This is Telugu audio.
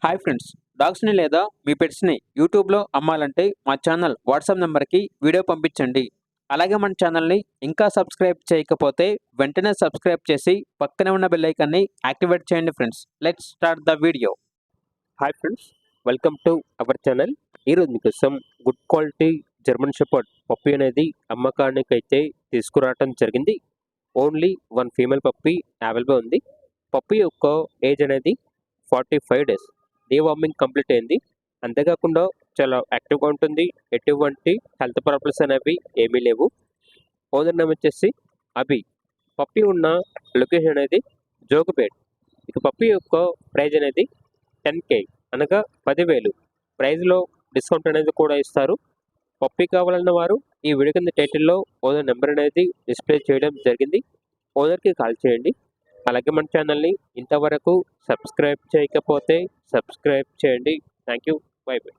హాయ్ ఫ్రెండ్స్, డాగ్స్‌ని లేదా మీ పెట్స్‌ని యూట్యూబ్‌లో అమ్మాలంటే మా ఛానల్ వాట్సాప్ నంబర్‌కి వీడియో పంపించండి. అలాగే మన ఛానల్‌ని ఇంకా సబ్స్క్రైబ్ చేయకపోతే వెంటనే సబ్స్క్రైబ్ చేసి పక్కనే ఉన్న బెల్ ఐకాన్‌ని యాక్టివేట్ చేయండి friends. Let's start the video. Hi friends, welcome to our channel. ఈరోజు మీకోసం good quality German shepherd puppy అనేది అమ్మకానికి అయితే తీసుకురావడం జరిగింది. Only one female puppy available ఉంది. పప్పీ యొక్క ఏజ్ అనేది 45 డేస్. డీవార్మింగ్ కంప్లీట్ అయింది. అంతేకాకుండా చాలా యాక్టివ్గా ఉంటుంది. ఎటువంటి హెల్త్ ప్రాబ్లమ్స్ అనేవి ఏమీ లేవు. ఓనర్ నేమ్ వచ్చేసి అభి. పప్పీ ఉన్న లొకేషన్ అనేది జోగుపేట్. ఇక పప్పీ యొక్క ప్రైజ్ అనేది 10K అనగా 10,000. ప్రైజ్లో డిస్కౌంట్ అనేది కూడా ఇస్తారు. పప్పీ కావాలన్న వారు ఈ వీడియో కింద టైటిల్లో ఓనర్ నెంబర్ అనేది డిస్ప్లే చేయడం జరిగింది. ఓనర్కి కాల్ చేయండి. అలాగే మన ఛానల్ని ఇంతవరకు సబ్స్క్రైబ్ చేయకపోతే సబ్స్క్రైబ్ చేయండి. Thank you. By by.